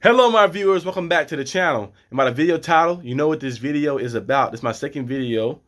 Hello my viewers, welcome back to the channel. And by the video title, you know what this video is about. It's my second video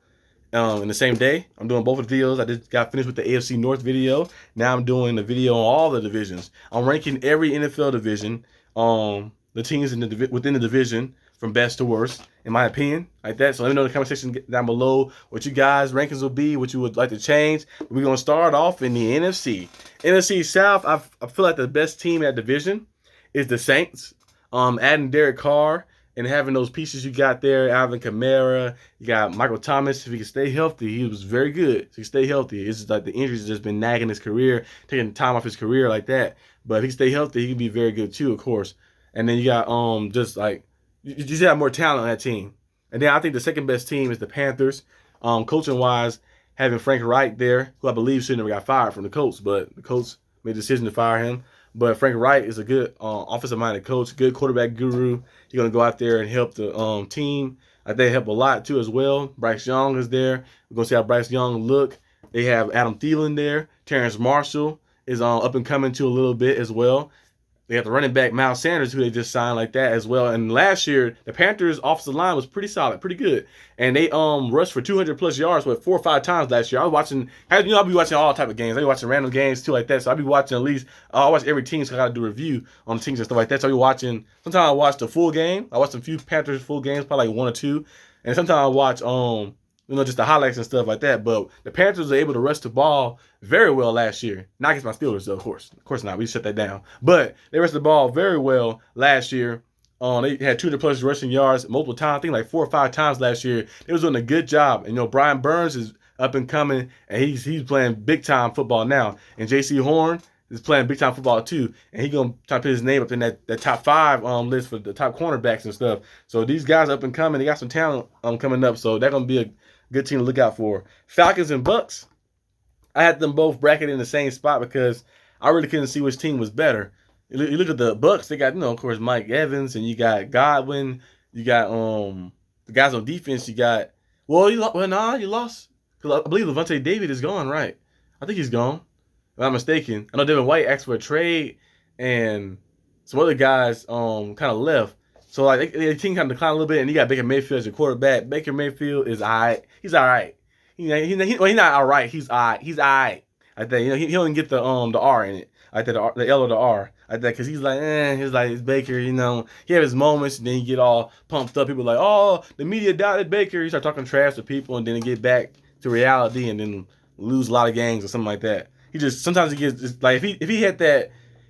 in the same day. I'm doing both of the videos. I just got finished with the AFC North video. Now I'm doing the video on all the divisions. I'm ranking every NFL division, the teams within the division from best to worst, in my opinion, like that. So let me know in the comment section down below what you guys' rankings will be, what you would like to change. We're going to start off in the NFC. NFC South, I feel like the best team in that division is the Saints. Adding Derek Carr and having those pieces you got there, Alvin Kamara, you got Michael Thomas. If he can stay healthy, he was very good. If he can stay healthy, it's just like the injuries have just been nagging his career, taking time off his career like that. But if he can stay healthy, he can be very good too, of course. And then you got just like you just have more talent on that team. And then I think the second best team is the Panthers. Coaching wise, having Frank Reich there, who I believe should never got fired from the Colts, but the Colts made a decision to fire him. But Frank Reich is a good offensive-minded coach, good quarterback guru. He's going to go out there and help the team. I think they help a lot, too, as well. Bryce Young is there. We're going to see how Bryce Young look. They have Adam Thielen there. Terrence Marshall is up and coming, too, a little bit as well. They have the running back, Miles Sanders, who they just signed like that as well. And last year, the Panthers' offensive line was pretty solid, pretty good. And they rushed for 200-plus yards, 4 or 5 times last year. I was watching, I'll be watching all type of games. I'll be watching random games, too, like that. So I'll be watching at least, I watch every team, so I got to do a review on the teams and stuff like that. So I'll be watching, sometimes I watch the full game. I watch a few Panthers full games, probably like 1 or 2. And sometimes I watch, just the highlights and stuff like that. But the Panthers were able to rush the ball very well last year. Not against my Steelers, though, of course. Of course not. We shut that down. But they rushed the ball very well last year. They had 200-plus rushing yards multiple times. I think like 4 or 5 times last year. They was doing a good job. And, Brian Burns is up and coming, and he's playing big-time football now. And J.C. Horn is playing big-time football, too. And he's going to try to put his name up in that top 5 list for the top cornerbacks and stuff. So these guys up and coming. They got some talent coming up. So they're going to be a good team to look out for. Falcons and Bucks, I had them both bracketed in the same spot because I really couldn't see which team was better. You look at the Bucks, they got, of course, Mike Evans, and you got Godwin. You got the guys on defense. You got, you lost. Because I believe Levante David is gone, right? I think he's gone, if I'm not mistaken. I know Devin White asked for a trade, and some other guys kind of left. So, like, the team kind of declined a little bit, and you got Baker Mayfield as your quarterback. Baker Mayfield is all right. He's all right. He's not all right. He's all right. He's all right. I think, he don't get the R in it. I think the L or the R. I think, because he's like, it's Baker, he have his moments, and then he get all pumped up. People are like, oh, the media doubted Baker. He start talking trash to people, and then get back to reality, and then lose a lot of games or something like that. Sometimes he gets, like, if he had that,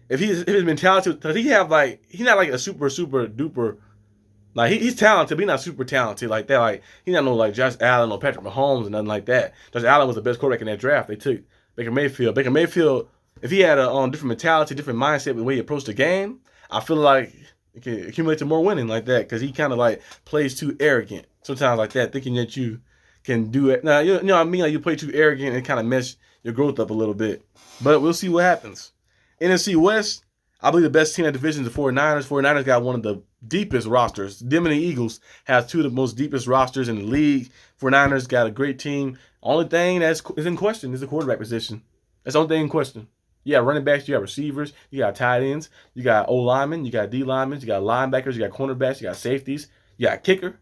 if his mentality, because he's not like a super duper, like he's talented, but he's not super talented like that. Like he's not no like Josh Allen or Patrick Mahomes or nothing like that. Josh Allen was the best quarterback in that draft. They took Baker Mayfield. Baker Mayfield, if he had a different mentality, different mindset, the way he approached the game, I feel like he can accumulate to more winning like that, because he kind of like plays too arrogant sometimes like that, thinking that you can do it. Now you know what I mean, like you play too arrogant and kind of mess your growth up a little bit. But we'll see what happens. NFC West, I believe the best team in the division is the 49ers. 49ers got one of the deepest rosters. Them and the Eagles have 2 of the most deepest rosters in the league. 49ers got a great team. Only thing that's is in question is the quarterback position. That's the only thing in question. You got running backs, you got receivers, you got tight ends, you got O linemen, you got D linemen, you got linebackers, you got cornerbacks, you got safeties, you got kicker.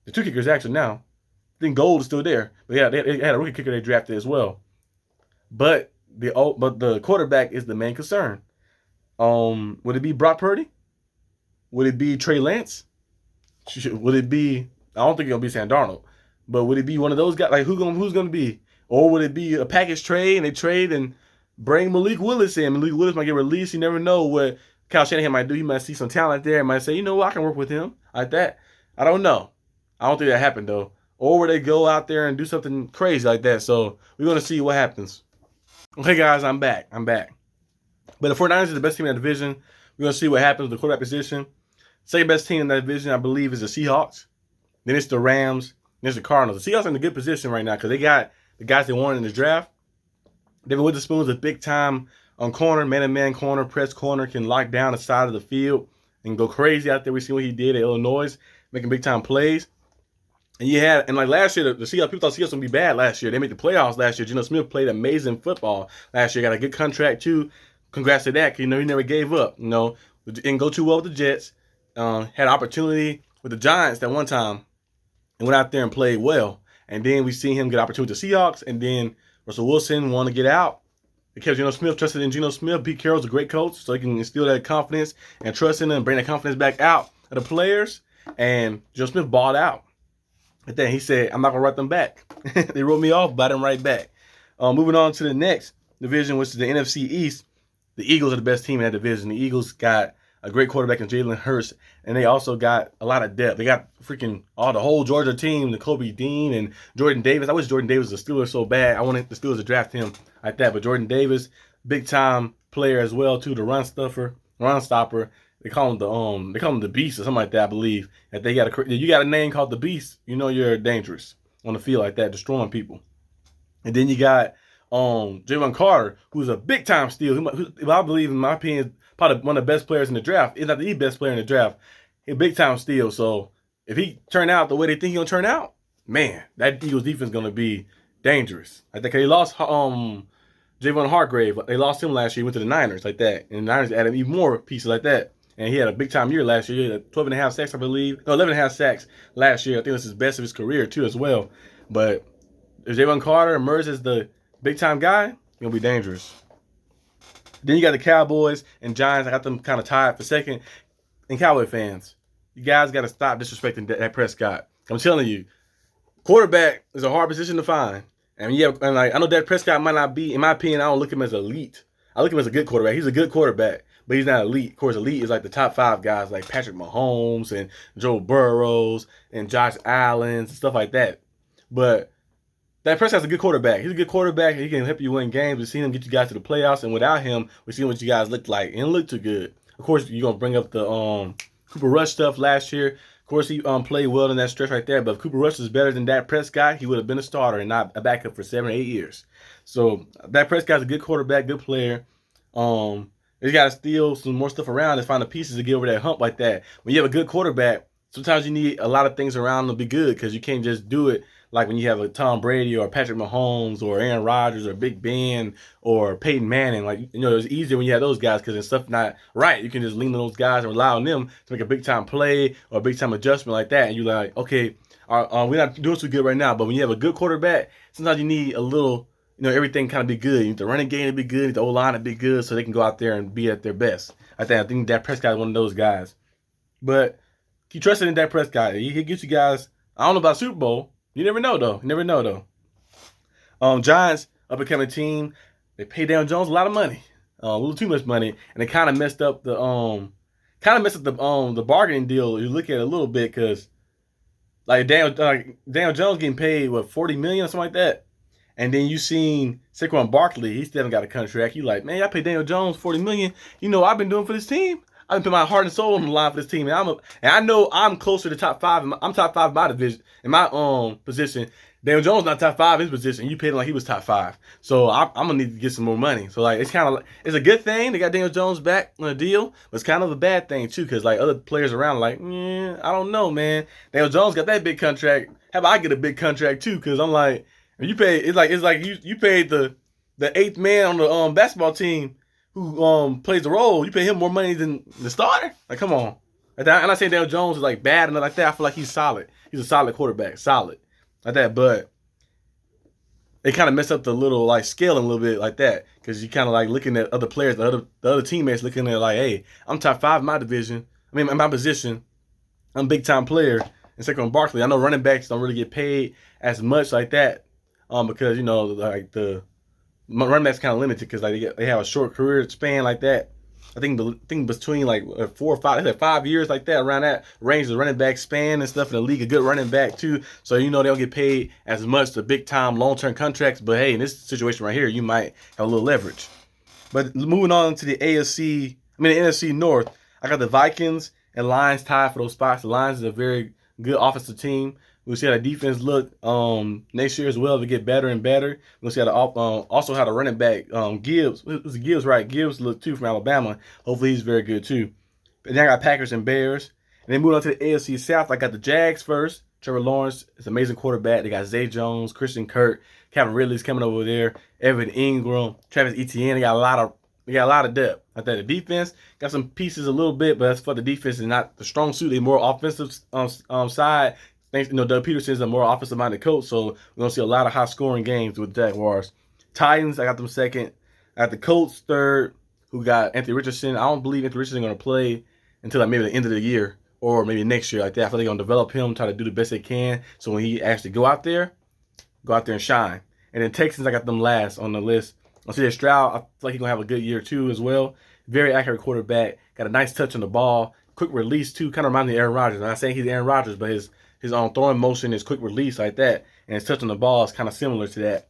The 2 kickers actually now. I think Gold is still there. But yeah, they had a rookie kicker they drafted as well. But the quarterback is the main concern. Would it be Brock Purdy? Would it be Trey Lance? Would it be, I don't think it's gonna be Sam Darnold, but would it be one of those guys? Like who's gonna be? Or would it be a package trade and they trade and bring Malik Willis in? Malik Willis might get released. You never know what Kyle Shanahan might do. He might see some talent there and might say, I can work with him like that. I don't know. I don't think that happened though. Or would they go out there and do something crazy like that? So we're gonna see what happens. Okay, guys, I'm back. But the 49ers is the best team in the division. We're going to see what happens with the quarterback position. Second best team in that division, I believe, is the Seahawks. Then it's the Rams. Then it's the Cardinals. The Seahawks are in a good position right now because they got the guys they wanted in the draft. David Witherspoon is a big-time corner, man-to-man corner, press corner, can lock down the side of the field and go crazy out there. We see what he did at Illinois, making big-time plays. And like last year, the Seahawks, people thought Seahawks would be bad last year. They made the playoffs last year. Geno Smith played amazing football last year. Got a good contract, too. Congrats to that, because, he never gave up. Didn't go too well with the Jets. had an opportunity with the Giants that one time and went out there and played well. And then we see him get opportunity with the Seahawks, and then Russell Wilson wanted to get out. Because Geno Smith trusted in Geno Smith. Pete Carroll's a great coach, so he can instill that confidence and trust in them and bring that confidence back out of the players. And Geno Smith balled out. And then he said, I'm not going to write them back. They wrote me off, but I didn't write back. Moving on to the next division, which is the NFC East. The Eagles are the best team in that division. The Eagles got a great quarterback in Jalen Hurts, and they also got a lot of depth. They got freaking the whole Georgia team, the Kobe Dean and Jordan Davis. I wish Jordan Davis was a Steeler so bad. I wanted the Steelers to draft him like that. But Jordan Davis, big time player as well too, the run stopper. They call him the Beast or something like that, I believe. If you got a name called the Beast, you know you're dangerous on the field like that, destroying people. And then you got Javon Carter, who's a big time steal. Who I believe, in my opinion, probably one of the best players in the draft. If not the best player in the draft. He's a big time steal. So if he turn out the way they think he's gonna turn out, man, that Eagles defense is gonna be dangerous. I think they lost Javon Hargrave. They lost him last year. He went to the Niners like that, and the Niners added even more pieces like that. And he had a big time year last year. He had 12.5 sacks, I believe. No, 11.5 sacks last year. I think it was his best of his career too, as well. But if Javon Carter emerges as the big time guy, it's gonna be dangerous. Then you got the Cowboys and Giants. I got them kind of tied for second. And Cowboy fans, you guys got to stop disrespecting Dak Prescott. I'm telling you, quarterback is a hard position to find. And I know Dak Prescott might not be, in my opinion, I don't look at him as elite. I look at him as a good quarterback. He's a good quarterback, but he's not elite. Of course, elite is like the top 5 guys like Patrick Mahomes and Joe Burrows and Josh Allen and stuff like that. But Dak Prescott's a good quarterback. He's a good quarterback. He can help you win games. We've seen him get you guys to the playoffs, and without him, we've seen what you guys looked like. And it looked too good. Of course, you're going to bring up the Cooper Rush stuff last year. Of course, he played well in that stretch right there. But if Cooper Rush is better than Dak Prescott, he would have been a starter and not a backup for 7 or 8 years. So Dak Prescott's a good quarterback, good player. He's got to steal some more stuff around and find the pieces to get over that hump like that. When you have a good quarterback, sometimes you need a lot of things around to be good because you can't just do it like when you have a Tom Brady or Patrick Mahomes or Aaron Rodgers or Big Ben or Peyton Manning. Like, it's easier when you have those guys because if stuff's not right, you can just lean on those guys and rely on them to make a big time play or a big time adjustment like that. And you're like, okay, we're not doing so good right now. But when you have a good quarterback, sometimes you need a little, everything kind of be good. You need the running game to be good, you need the O-line to be good so they can go out there and be at their best. I think Dak Prescott is one of those guys. But keep trusting in Dak Prescott. He gets you guys, I don't know about Super Bowl. You never know, though. Giants, up-and-coming team. They paid Daniel Jones a lot of money, a little too much money, and they kind of messed up the bargaining deal. You look at it a little bit because, like Daniel Jones getting paid $40 million or something like that, and then you seen Saquon Barkley. He still haven't got a contract. You like, man, I paid Daniel Jones $40 million. You know what I've been doing for this team? I've been putting my heart and soul on the line for this team, and I know I'm closer to top 5. I'm top 5 in my division, in my position. Daniel Jones not top 5 in his position. You paid him like he was top 5, so I'm gonna need to get some more money. So like, it's a good thing they got Daniel Jones back on a deal, but it's kind of a bad thing too, because like other players around like, I don't know, man. Daniel Jones got that big contract. How about I get a big contract too? Because I'm like, you pay. It's like you paid the 8th man on the basketball team who plays the role. You pay him more money than the starter? Like, come on. I'm not saying Daniel Jones is like bad and nothing like that. I feel like he's solid. He's a solid quarterback. Solid. Like that. But they kind of mess up the little like scaling a little bit like that. Because you kind of like looking at other players, the other teammates looking at like, hey, I'm top 5 in my division. In my position. I'm a big time player. And Saquon Barkley. I know running backs don't really get paid as much like that. Because, like the running back's kind of limited because like they have a short career span like that. I think between like 4 or 5, they had 5 years like that, around that range of the running back span and stuff in the league. A good running back too, so they don't get paid as much the big time long term contracts. But hey, in this situation right here, you might have a little leverage. But moving on to the NFC North, I got the Vikings and Lions tied for those spots. The Lions is a very good offensive team. We'll see how the defense look next year as well to get better and better. We'll see how also how the running back Gibbs. It was Gibbs, right? Gibbs looked too from Alabama. Hopefully he's very good too. And then I got Packers and Bears. And then moving on to the AFC South, I got the Jags first. Trevor Lawrence is an amazing quarterback. They got Zay Jones, Christian Kirk, Calvin Ridley's coming over there, Evan Ingram, Travis Etienne. They got a lot of depth. Like that, the defense got some pieces a little bit, but that's for the defense is not the strong suit. They more offensive side. Thanks, Doug Peterson's a more offensive minded coach, so we're gonna see a lot of high scoring games with Jaguars. Titans, I got them second. I got the Colts third, who got Anthony Richardson. I don't believe Anthony Richardson gonna play until like maybe the end of the year or maybe next year like that. I feel they're gonna develop him, try to do the best they can. So when he actually go out there and shine. And then Texans, I got them last on the list. I see Stroud. I feel like he's gonna have a good year too as well. Very accurate quarterback. Got a nice touch on the ball. Quick release too. Kind of reminds me of Aaron Rodgers. I'm not saying he's Aaron Rodgers, but his throwing motion, his quick release like that, and his touch on the ball is kind of similar to that.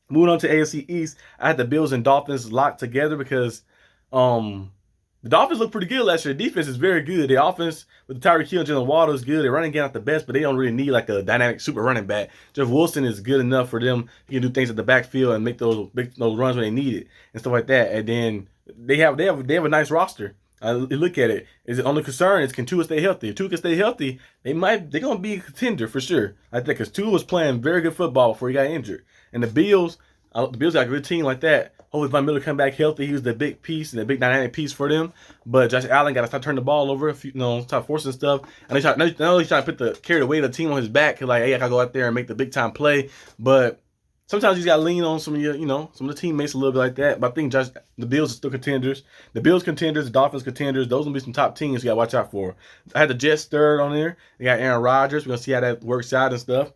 Moving on to AFC East, I had the Bills and Dolphins locked together because the Dolphins look pretty good last year. The defense is very good. The offense with Tyreek Hill and Jalen Waddle is good. They're running game not the best, but they don't really need like a dynamic super running back. Jeff Wilson is good enough for them. He can do things at the backfield and make those runs when they need it and stuff like that. And then they have a nice roster. Look at it. Is it only concern is can Tua stay healthy? If Tua can stay healthy, they're gonna be a contender for sure. I think because Tua was playing very good football before he got injured. And the Bills got a good team like that. Hopefully Von Miller come back healthy. He was the big piece and the big dynamic piece for them. But Josh Allen got to start turning the ball over, start forcing stuff. And he's trying to carry the weight of the team on his back. Like, hey, I got to go out there and make the big time play. But sometimes he's got to lean on some of some of the teammates a little bit like that. But I think the Bills are still contenders. The Bills contenders, the Dolphins contenders. Those will be some top teams you got to watch out for. I had the Jets third on there. They got Aaron Rodgers. We're going to see how that works out and stuff.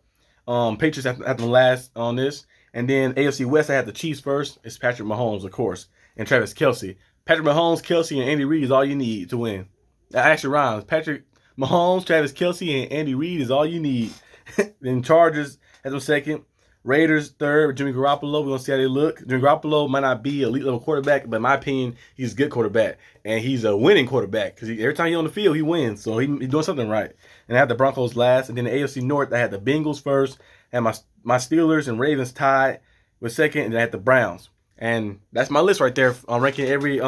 Patriots have the last on this. And then AFC West, I had the Chiefs first. It's Patrick Mahomes, of course, and Travis Kelce. Patrick Mahomes, Kelce, and Andy Reid is all you need to win. That actually rhymes. Patrick Mahomes, Travis Kelce, and Andy Reid is all you need. Then Chargers has them second. Raiders third. Jimmy Garoppolo. We're going to see how they look. Jimmy Garoppolo might not be an elite level quarterback, but in my opinion, he's a good quarterback. And he's a winning quarterback because every time he's on the field, he wins. So he's doing something right. And I had the Broncos last. And then the AFC North, I had the Bengals first. And my Steelers and Ravens tied with second. And then I had the Browns. And that's my list right there. I'm ranking every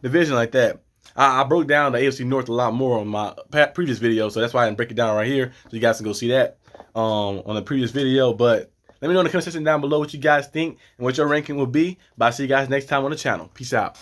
division like that. I broke down the AFC North a lot more on my previous video. So that's why I didn't break it down right here. So you guys can go see that on the previous video. But let me know in the comment section down below what you guys think and what your ranking will be. But I'll see you guys next time on the channel. Peace out.